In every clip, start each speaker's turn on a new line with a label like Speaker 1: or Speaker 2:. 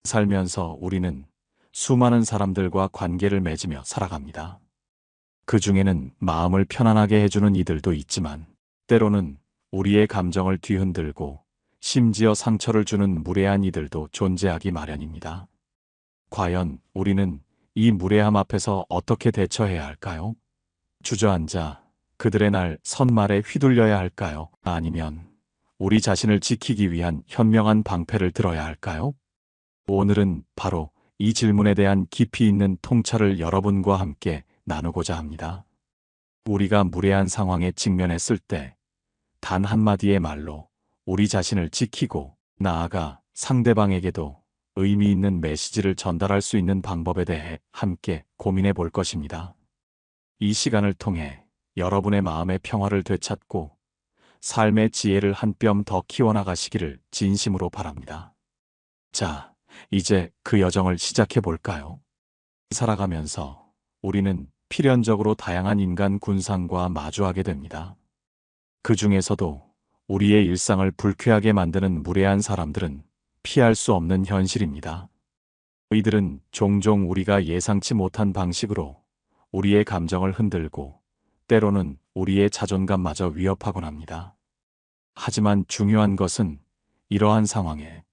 Speaker 1: 살면서 우리는 수많은 사람들과 관계를 맺으며 살아갑니다. 그 중에는 마음을 편안하게 해주는 이들도 있지만, 때로는 우리의 감정을 뒤흔들고 심지어 상처를 주는 무례한 이들도 존재하기 마련입니다. 과연 우리는 이 무례함 앞에서 어떻게 대처해야 할까요? 주저앉아 그들의 날 선말에 휘둘려야 할까요? 아니면 우리 자신을 지키기 위한 현명한 방패를 들어야 할까요? 오늘은 바로 이 질문에 대한 깊이 있는 통찰을 여러분과 함께 나누고자 합니다. 우리가 무례한 상황에 직면했을 때 단 한마디의 말로 우리 자신을 지키고 나아가 상대방에게도 의미 있는 메시지를 전달할 수 있는 방법에 대해 함께 고민해 볼 것입니다. 이 시간을 통해 여러분의 마음의 평화를 되찾고 삶의 지혜를 한 뼘 더 키워나가시기를 진심으로 바랍니다. 자, 이제 그 여정을 시작해 볼까요? 살아가면서 우리는 필연적으로 다양한 인간 군상과 마주하게 됩니다. 그 중에서도 우리의 일상을 불쾌하게 만드는 무례한 사람들은 피할 수 없는 현실입니다. 이들은 종종 우리가 예상치 못한 방식으로 우리의 감정을 흔들고 때로는 우리의 자존감마저 위협하곤 합니다. 하지만 중요한 것은 이러한 상황에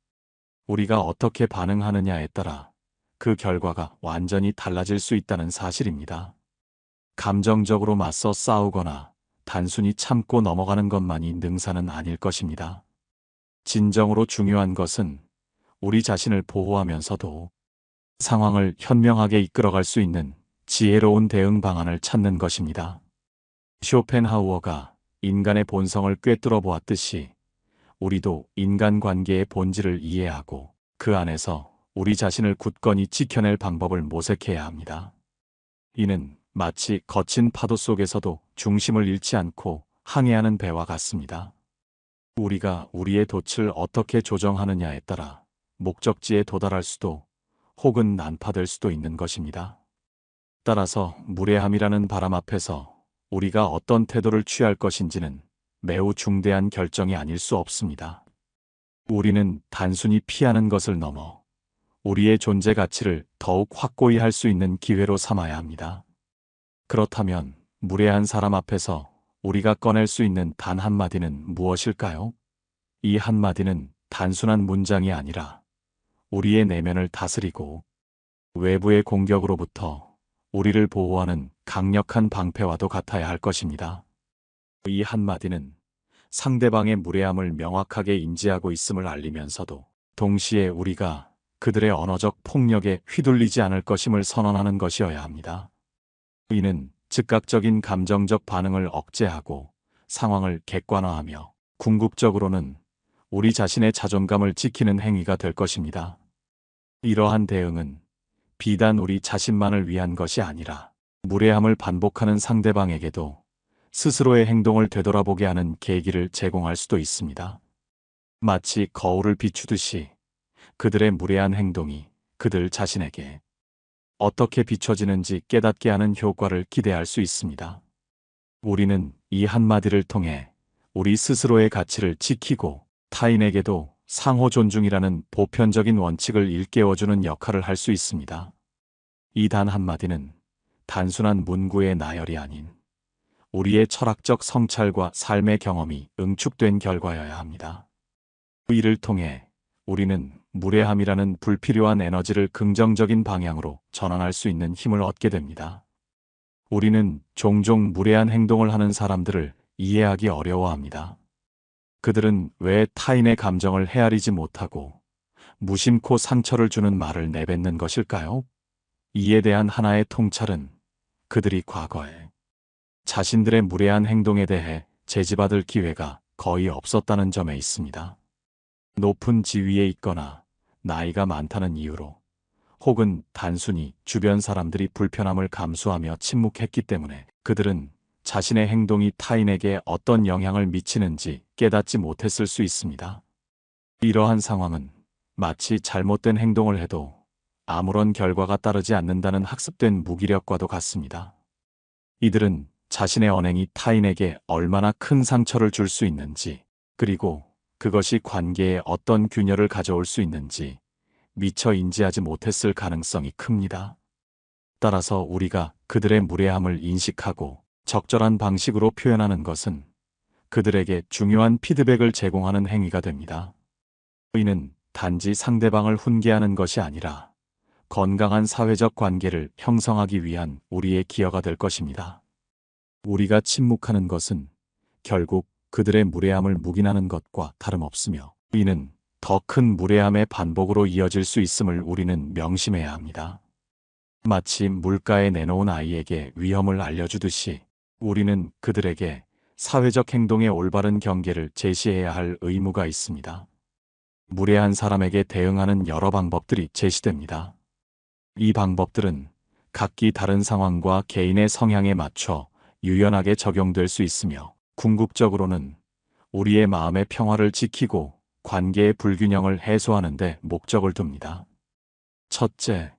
Speaker 1: 우리가 어떻게 반응하느냐에 따라 그 결과가 완전히 달라질 수 있다는 사실입니다. 감정적으로 맞서 싸우거나 단순히 참고 넘어가는 것만이 능사는 아닐 것입니다. 진정으로 중요한 것은 우리 자신을 보호하면서도 상황을 현명하게 이끌어갈 수 있는 지혜로운 대응 방안을 찾는 것입니다. 쇼펜하우어가 인간의 본성을 꿰뚫어 보았듯이 우리도 인간관계의 본질을 이해하고 그 안에서 우리 자신을 굳건히 지켜낼 방법을 모색해야 합니다. 이는 마치 거친 파도 속에서도 중심을 잃지 않고 항해하는 배와 같습니다. 우리가 우리의 돛을 어떻게 조정하느냐에 따라 목적지에 도달할 수도 혹은 난파될 수도 있는 것입니다. 따라서 무례함이라는 바람 앞에서 우리가 어떤 태도를 취할 것인지는 매우 중대한 결정이 아닐 수 없습니다. 우리는 단순히 피하는 것을 넘어 우리의 존재 가치를 더욱 확고히 할 수 있는 기회로 삼아야 합니다. 그렇다면 무례한 사람 앞에서 우리가 꺼낼 수 있는 단 한마디는 무엇일까요? 이 한마디는 단순한 문장이 아니라 우리의 내면을 다스리고 외부의 공격으로부터 우리를 보호하는 강력한 방패와도 같아야 할 것입니다. 이 한마디는 상대방의 무례함을 명확하게 인지하고 있음을 알리면서도 동시에 우리가 그들의 언어적 폭력에 휘둘리지 않을 것임을 선언하는 것이어야 합니다. 이는 즉각적인 감정적 반응을 억제하고 상황을 객관화하며 궁극적으로는 우리 자신의 자존감을 지키는 행위가 될 것입니다. 이러한 대응은 비단 우리 자신만을 위한 것이 아니라 무례함을 반복하는 상대방에게도 스스로의 행동을 되돌아보게 하는 계기를 제공할 수도 있습니다. 마치 거울을 비추듯이 그들의 무례한 행동이 그들 자신에게 어떻게 비춰지는지 깨닫게 하는 효과를 기대할 수 있습니다. 우리는 이 한마디를 통해 우리 스스로의 가치를 지키고 타인에게도 상호 존중이라는 보편적인 원칙을 일깨워주는 역할을 할 수 있습니다. 이 단 한마디는 단순한 문구의 나열이 아닌 우리의 철학적 성찰과 삶의 경험이 응축된 결과여야 합니다. 이를 통해 우리는 무례함이라는 불필요한 에너지를 긍정적인 방향으로 전환할 수 있는 힘을 얻게 됩니다. 우리는 종종 무례한 행동을 하는 사람들을 이해하기 어려워합니다. 그들은 왜 타인의 감정을 헤아리지 못하고 무심코 상처를 주는 말을 내뱉는 것일까요? 이에 대한 하나의 통찰은 그들이 과거에 자신들의 무례한 행동에 대해 제지받을 기회가 거의 없었다는 점에 있습니다. 높은 지위에 있거나 나이가 많다는 이유로 혹은 단순히 주변 사람들이 불편함을 감수하며 침묵했기 때문에 그들은 자신의 행동이 타인에게 어떤 영향을 미치는지 깨닫지 못했을 수 있습니다. 이러한 상황은 마치 잘못된 행동을 해도 아무런 결과가 따르지 않는다는 학습된 무기력과도 같습니다. 이들은 자신의 언행이 타인에게 얼마나 큰 상처를 줄 수 있는지, 그리고 그것이 관계에 어떤 균열을 가져올 수 있는지 미처 인지하지 못했을 가능성이 큽니다. 따라서 우리가 그들의 무례함을 인식하고 적절한 방식으로 표현하는 것은 그들에게 중요한 피드백을 제공하는 행위가 됩니다. 이는 단지 상대방을 훈계하는 것이 아니라 건강한 사회적 관계를 형성하기 위한 우리의 기여가 될 것입니다. 우리가 침묵하는 것은 결국 그들의 무례함을 묵인하는 것과 다름없으며 이는 더 큰 무례함의 반복으로 이어질 수 있음을 우리는 명심해야 합니다. 마치 물가에 내놓은 아이에게 위험을 알려주듯이 우리는 그들에게 사회적 행동의 올바른 경계를 제시해야 할 의무가 있습니다. 무례한 사람에게 대응하는 여러 방법들이 제시됩니다. 이 방법들은 각기 다른 상황과 개인의 성향에 맞춰 유연하게 적용될 수 있으며 궁극적으로는 우리의 마음의 평화를 지키고 관계의 불균형을 해소하는 데 목적을 둡니다. 첫째,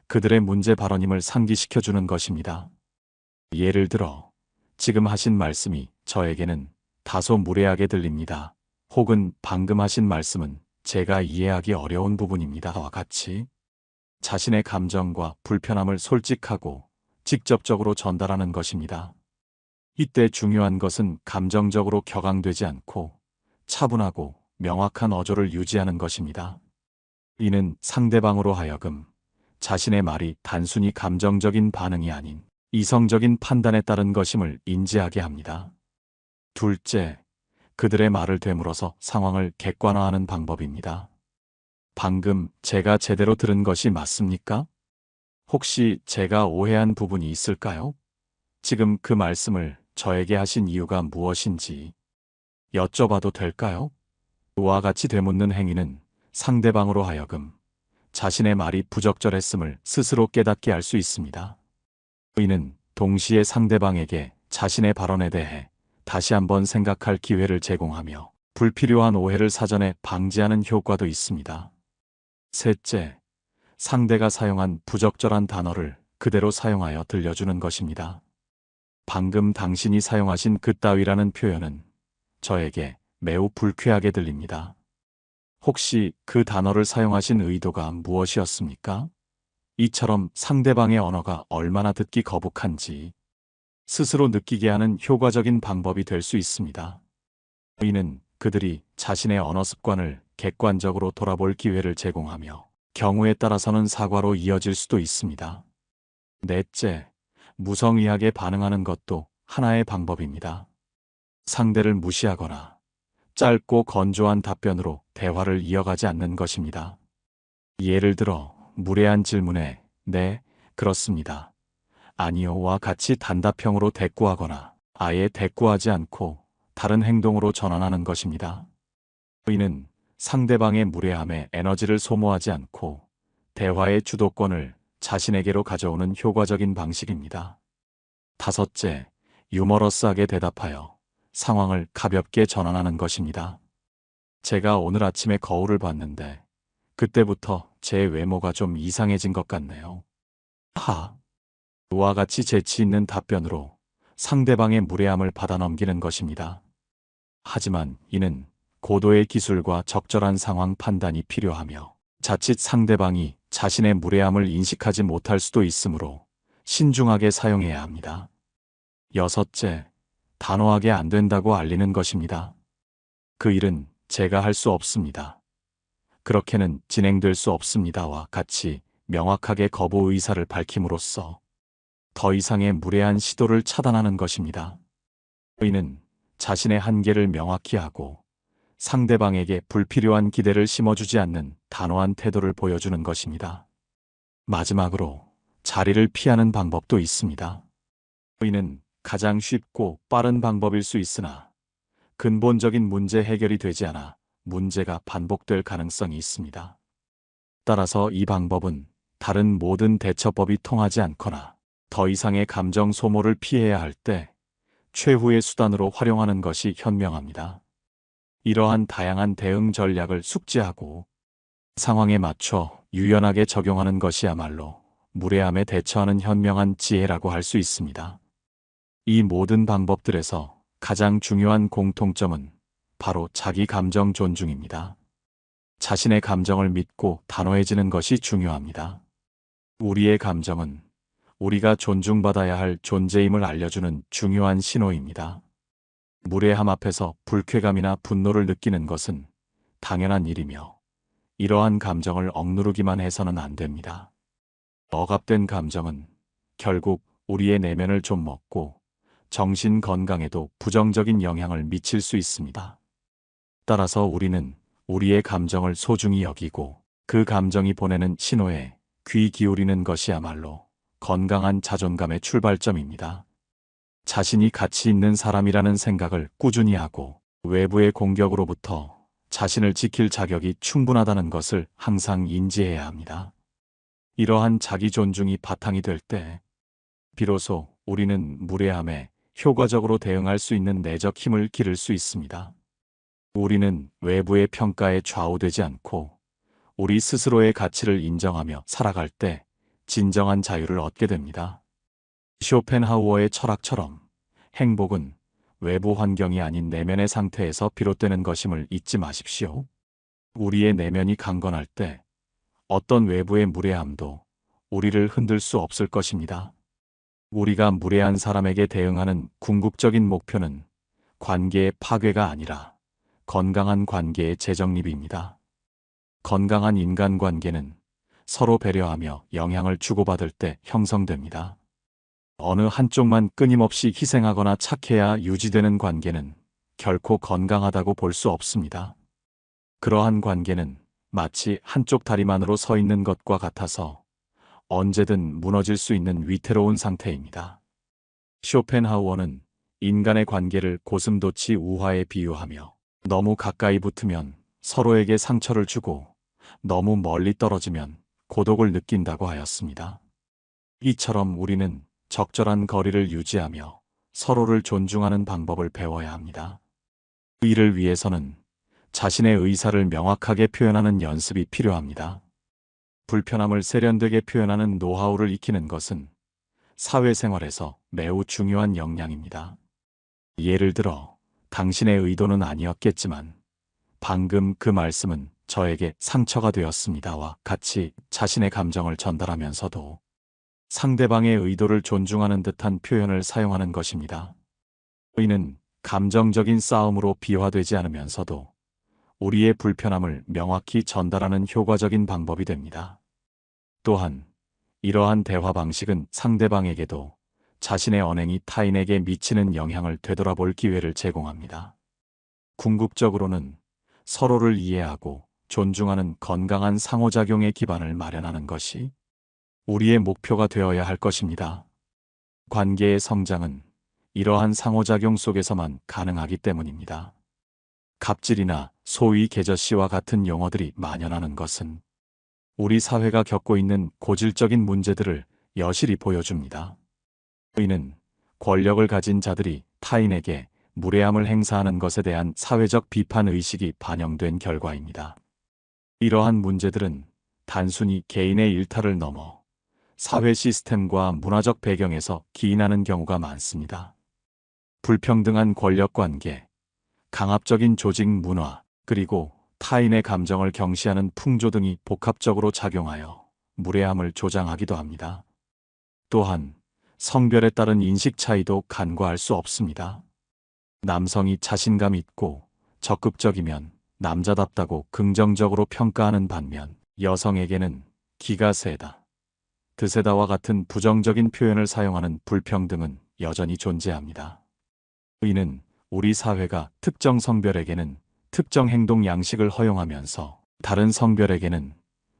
Speaker 1: 그들의 문제 발언임을 상기시켜주는 것입니다. 예를 들어, 지금 하신 말씀이 저에게는 다소 무례하게 들립니다. 혹은 방금 하신 말씀은 제가 이해하기 어려운 부분입니다와 같이 자신의 감정과 불편함을 솔직하고 직접적으로 전달하는 것입니다. 이때 중요한 것은 감정적으로 격앙되지 않고 차분하고 명확한 어조를 유지하는 것입니다. 이는 상대방으로 하여금 자신의 말이 단순히 감정적인 반응이 아닌 이성적인 판단에 따른 것임을 인지하게 합니다. 둘째, 그들의 말을 되물어서 상황을 객관화하는 방법입니다. 방금 제가 제대로 들은 것이 맞습니까? 혹시 제가 오해한 부분이 있을까요? 지금 그 말씀을 저에게 하신 이유가 무엇인지 여쭤봐도 될까요? 와 같이 되묻는 행위는 상대방으로 하여금 자신의 말이 부적절했음을 스스로 깨닫게 할 수 있습니다. 이는 동시에 상대방에게 자신의 발언에 대해 다시 한번 생각할 기회를 제공하며 불필요한 오해를 사전에 방지하는 효과도 있습니다. 셋째, 상대가 사용한 부적절한 단어를 그대로 사용하여 들려주는 것입니다. 방금 당신이 사용하신 그따위라는 표현은 저에게 매우 불쾌하게 들립니다. 혹시 그 단어를 사용하신 의도가 무엇이었습니까? 이처럼 상대방의 언어가 얼마나 듣기 거북한지 스스로 느끼게 하는 효과적인 방법이 될 수 있습니다. 이는 그들이 자신의 언어 습관을 객관적으로 돌아볼 기회를 제공하며 경우에 따라서는 사과로 이어질 수도 있습니다. 넷째, 무성의하게 반응하는 것도 하나의 방법입니다. 상대를 무시하거나 짧고 건조한 답변으로 대화를 이어가지 않는 것입니다. 예를 들어 무례한 질문에 네, 그렇습니다. 아니요와 같이 단답형으로 대꾸하거나 아예 대꾸하지 않고 다른 행동으로 전환하는 것입니다. 이는 상대방의 무례함에 에너지를 소모하지 않고 대화의 주도권을 자신에게로 가져오는 효과적인 방식입니다. 다섯째, 유머러스하게 대답하여 상황을 가볍게 전환하는 것입니다. 제가 오늘 아침에 거울을 봤는데 그때부터 제 외모가 좀 이상해진 것 같네요. 와 같이 재치 있는 답변으로 상대방의 무례함을 받아넘기는 것입니다. 하지만 이는 고도의 기술과 적절한 상황 판단이 필요하며 자칫 상대방이 자신의 무례함을 인식하지 못할 수도 있으므로 신중하게 사용해야 합니다. 여섯째, 단호하게 안 된다고 알리는 것입니다. 그 일은 제가 할 수 없습니다. 그렇게는 진행될 수 없습니다와 같이 명확하게 거부 의사를 밝힘으로써 더 이상의 무례한 시도를 차단하는 것입니다. 이는 자신의 한계를 명확히 하고 상대방에게 불필요한 기대를 심어주지 않는 단호한 태도를 보여주는 것입니다. 마지막으로 자리를 피하는 방법도 있습니다. 이는 가장 쉽고 빠른 방법일 수 있으나 근본적인 문제 해결이 되지 않아 문제가 반복될 가능성이 있습니다. 따라서 이 방법은 다른 모든 대처법이 통하지 않거나 더 이상의 감정 소모를 피해야 할 때 최후의 수단으로 활용하는 것이 현명합니다. 이러한 다양한 대응 전략을 숙지하고 상황에 맞춰 유연하게 적용하는 것이야말로 무례함에 대처하는 현명한 지혜라고 할 수 있습니다. 이 모든 방법들에서 가장 중요한 공통점은 바로 자기 감정 존중입니다. 자신의 감정을 믿고 단호해지는 것이 중요합니다. 우리의 감정은 우리가 존중받아야 할 존재임을 알려주는 중요한 신호입니다. 무례함 앞에서 불쾌감이나 분노를 느끼는 것은 당연한 일이며, 이러한 감정을 억누르기만 해서는 안 됩니다. 억압된 감정은 결국 우리의 내면을 좀 먹고 정신 건강에도 부정적인 영향을 미칠 수 있습니다. 따라서 우리는 우리의 감정을 소중히 여기고 그 감정이 보내는 신호에 귀 기울이는 것이야말로 건강한 자존감의 출발점입니다. 자신이 가치 있는 사람이라는 생각을 꾸준히 하고 외부의 공격으로부터 자신을 지킬 자격이 충분하다는 것을 항상 인지해야 합니다. 이러한 자기 존중이 바탕이 될 때, 비로소 우리는 무례함에 효과적으로 대응할 수 있는 내적 힘을 기를 수 있습니다. 우리는 외부의 평가에 좌우되지 않고 우리 스스로의 가치를 인정하며 살아갈 때 진정한 자유를 얻게 됩니다. 쇼펜하우어의 철학처럼 행복은 외부 환경이 아닌 내면의 상태에서 비롯되는 것임을 잊지 마십시오. 우리의 내면이 강건할 때 어떤 외부의 무례함도 우리를 흔들 수 없을 것입니다. 우리가 무례한 사람에게 대응하는 궁극적인 목표는 관계의 파괴가 아니라 건강한 관계의 재정립입니다. 건강한 인간관계는 서로 배려하며 영향을 주고받을 때 형성됩니다. 어느 한쪽만 끊임없이 희생하거나 착해야 유지되는 관계는 결코 건강하다고 볼 수 없습니다. 그러한 관계는 마치 한쪽 다리만으로 서 있는 것과 같아서 언제든 무너질 수 있는 위태로운 상태입니다. 쇼펜하우어는 인간의 관계를 고슴도치 우화에 비유하며, 너무 가까이 붙으면 서로에게 상처를 주고 너무 멀리 떨어지면 고독을 느낀다고 하였습니다. 이처럼 우리는 적절한 거리를 유지하며 서로를 존중하는 방법을 배워야 합니다. 이를 위해서는 자신의 의사를 명확하게 표현하는 연습이 필요합니다. 불편함을 세련되게 표현하는 노하우를 익히는 것은 사회생활에서 매우 중요한 역량입니다. 예를 들어, 당신의 의도는 아니었겠지만 방금 그 말씀은 저에게 상처가 되었습니다와 같이 자신의 감정을 전달하면서도 상대방의 의도를 존중하는 듯한 표현을 사용하는 것입니다. 이는 감정적인 싸움으로 비화되지 않으면서도 우리의 불편함을 명확히 전달하는 효과적인 방법이 됩니다. 또한 이러한 대화 방식은 상대방에게도 자신의 언행이 타인에게 미치는 영향을 되돌아볼 기회를 제공합니다. 궁극적으로는 서로를 이해하고 존중하는 건강한 상호작용의 기반을 마련하는 것이 우리의 목표가 되어야 할 것입니다. 관계의 성장은 이러한 상호작용 속에서만 가능하기 때문입니다. 갑질이나 소위 개저씨와 같은 용어들이 만연하는 것은 우리 사회가 겪고 있는 고질적인 문제들을 여실히 보여줍니다. 이는 권력을 가진 자들이 타인에게 무례함을 행사하는 것에 대한 사회적 비판 의식이 반영된 결과입니다. 이러한 문제들은 단순히 개인의 일탈을 넘어 사회 시스템과 문화적 배경에서 기인하는 경우가 많습니다. 불평등한 권력 관계, 강압적인 조직 문화, 그리고 타인의 감정을 경시하는 풍조 등이 복합적으로 작용하여 무례함을 조장하기도 합니다. 또한 성별에 따른 인식 차이도 간과할 수 없습니다. 남성이 자신감 있고 적극적이면 남자답다고 긍정적으로 평가하는 반면, 여성에게는 기가 세다, 드세다와 같은 부정적인 표현을 사용하는 불평등은 여전히 존재합니다. 이는 우리 사회가 특정 성별에게는 특정 행동 양식을 허용하면서 다른 성별에게는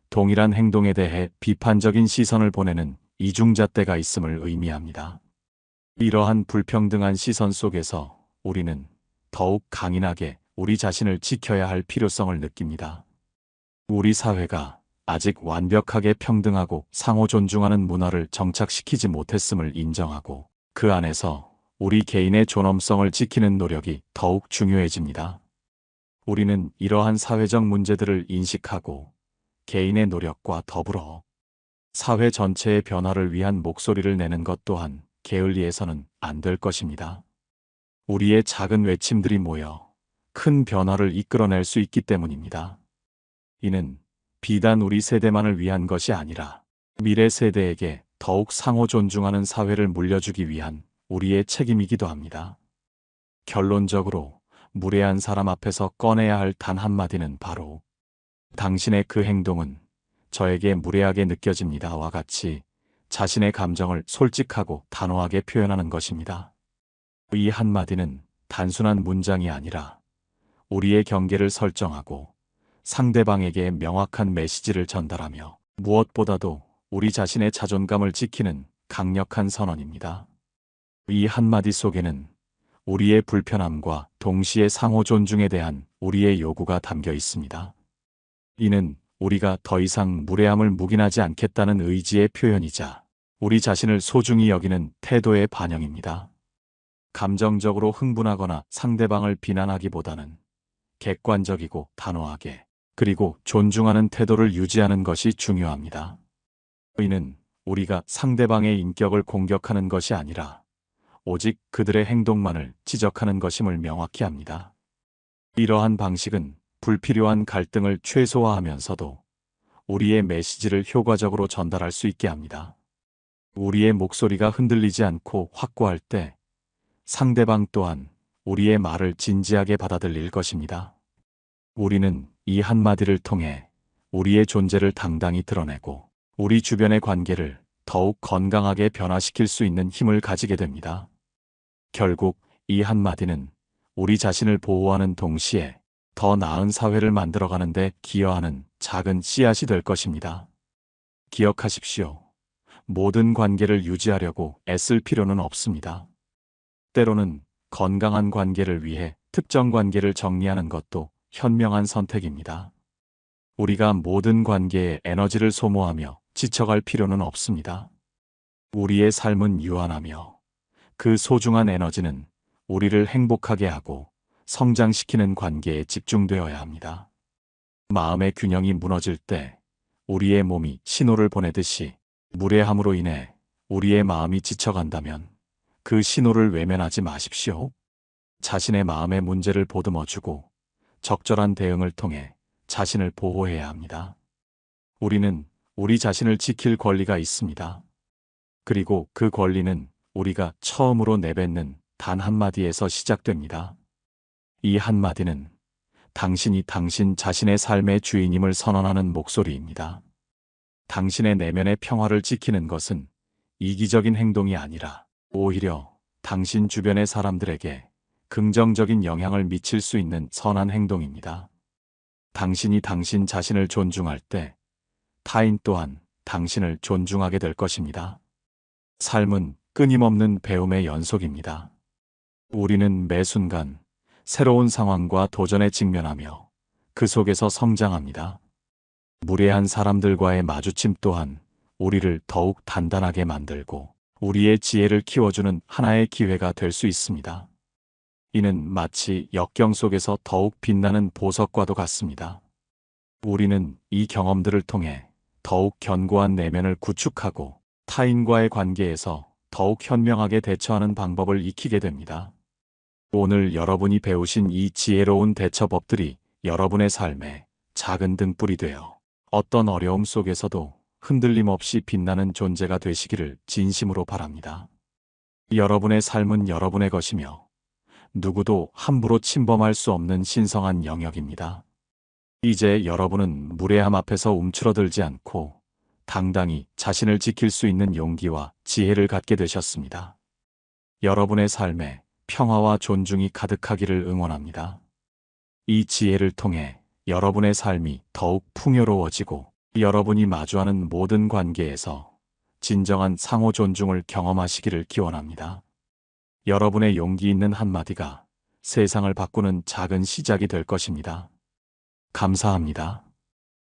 Speaker 1: 동일한 행동에 대해 비판적인 시선을 보내는 이중잣대가 있음을 의미합니다. 이러한 불평등한 시선 속에서 우리는 더욱 강인하게 우리 자신을 지켜야 할 필요성을 느낍니다. 우리 사회가 아직 완벽하게 평등하고 상호 존중하는 문화를 정착시키지 못했음을 인정하고 그 안에서 우리 개인의 존엄성을 지키는 노력이 더욱 중요해집니다. 우리는 이러한 사회적 문제들을 인식하고 개인의 노력과 더불어 사회 전체의 변화를 위한 목소리를 내는 것 또한 게을리해서는 안 될 것입니다. 우리의 작은 외침들이 모여 큰 변화를 이끌어낼 수 있기 때문입니다. 이는 비단 우리 세대만을 위한 것이 아니라 미래 세대에게 더욱 상호 존중하는 사회를 물려주기 위한 우리의 책임이기도 합니다. 결론적으로 무례한 사람 앞에서 꺼내야 할 단 한마디는 바로 당신의 그 행동은 저에게 무례하게 느껴집니다와 같이 자신의 감정을 솔직하고 단호하게 표현하는 것입니다. 이 한마디는 단순한 문장이 아니라 우리의 경계를 설정하고 상대방에게 명확한 메시지를 전달하며 무엇보다도 우리 자신의 자존감을 지키는 강력한 선언입니다. 이 한마디 속에는 우리의 불편함과 동시에 상호 존중에 대한 우리의 요구가 담겨 있습니다. 이는 우리가 더 이상 무례함을 묵인하지 않겠다는 의지의 표현이자 우리 자신을 소중히 여기는 태도의 반영입니다. 감정적으로 흥분하거나 상대방을 비난하기보다는 객관적이고 단호하게 그리고 존중하는 태도를 유지하는 것이 중요합니다. 이는 우리가 상대방의 인격을 공격하는 것이 아니라 오직 그들의 행동만을 지적하는 것임을 명확히 합니다. 이러한 방식은 불필요한 갈등을 최소화하면서도 우리의 메시지를 효과적으로 전달할 수 있게 합니다. 우리의 목소리가 흔들리지 않고 확고할 때 상대방 또한 우리의 말을 진지하게 받아들일 것입니다. 우리는 이 한마디를 통해 우리의 존재를 당당히 드러내고 우리 주변의 관계를 더욱 건강하게 변화시킬 수 있는 힘을 가지게 됩니다. 결국 이 한마디는 우리 자신을 보호하는 동시에 더 나은 사회를 만들어가는 데 기여하는 작은 씨앗이 될 것입니다. 기억하십시오. 모든 관계를 유지하려고 애쓸 필요는 없습니다. 때로는 건강한 관계를 위해 특정 관계를 정리하는 것도 현명한 선택입니다. 우리가 모든 관계에 에너지를 소모하며 지쳐갈 필요는 없습니다. 우리의 삶은 유한하며 그 소중한 에너지는 우리를 행복하게 하고 성장시키는 관계에 집중되어야 합니다. 마음의 균형이 무너질 때 우리의 몸이 신호를 보내듯이 무례함으로 인해 우리의 마음이 지쳐간다면 그 신호를 외면하지 마십시오. 자신의 마음의 문제를 보듬어주고 적절한 대응을 통해 자신을 보호해야 합니다. 우리는 우리 자신을 지킬 권리가 있습니다. 그리고 그 권리는 우리가 처음으로 내뱉는 단 한마디에서 시작됩니다. 이 한마디는 당신이 당신 자신의 삶의 주인임을 선언하는 목소리입니다. 당신의 내면의 평화를 지키는 것은 이기적인 행동이 아니라 오히려 당신 주변의 사람들에게 긍정적인 영향을 미칠 수 있는 선한 행동입니다. 당신이 당신 자신을 존중할 때 타인 또한 당신을 존중하게 될 것입니다. 삶은 끊임없는 배움의 연속입니다. 우리는 매 순간 새로운 상황과 도전에 직면하며 그 속에서 성장합니다. 무례한 사람들과의 마주침 또한 우리를 더욱 단단하게 만들고 우리의 지혜를 키워주는 하나의 기회가 될 수 있습니다. 이는 마치 역경 속에서 더욱 빛나는 보석과도 같습니다. 우리는 이 경험들을 통해 더욱 견고한 내면을 구축하고 타인과의 관계에서 더욱 현명하게 대처하는 방법을 익히게 됩니다. 오늘 여러분이 배우신 이 지혜로운 대처법들이 여러분의 삶에 작은 등불이 되어 어떤 어려움 속에서도 흔들림 없이 빛나는 존재가 되시기를 진심으로 바랍니다. 여러분의 삶은 여러분의 것이며 누구도 함부로 침범할 수 없는 신성한 영역입니다. 이제 여러분은 무례함 앞에서 움츠러들지 않고 당당히 자신을 지킬 수 있는 용기와 지혜를 갖게 되셨습니다. 여러분의 삶에 평화와 존중이 가득하기를 응원합니다. 이 지혜를 통해 여러분의 삶이 더욱 풍요로워지고 여러분이 마주하는 모든 관계에서 진정한 상호 존중을 경험하시기를 기원합니다. 여러분의 용기 있는 한마디가 세상을 바꾸는 작은 시작이 될 것입니다. 감사합니다.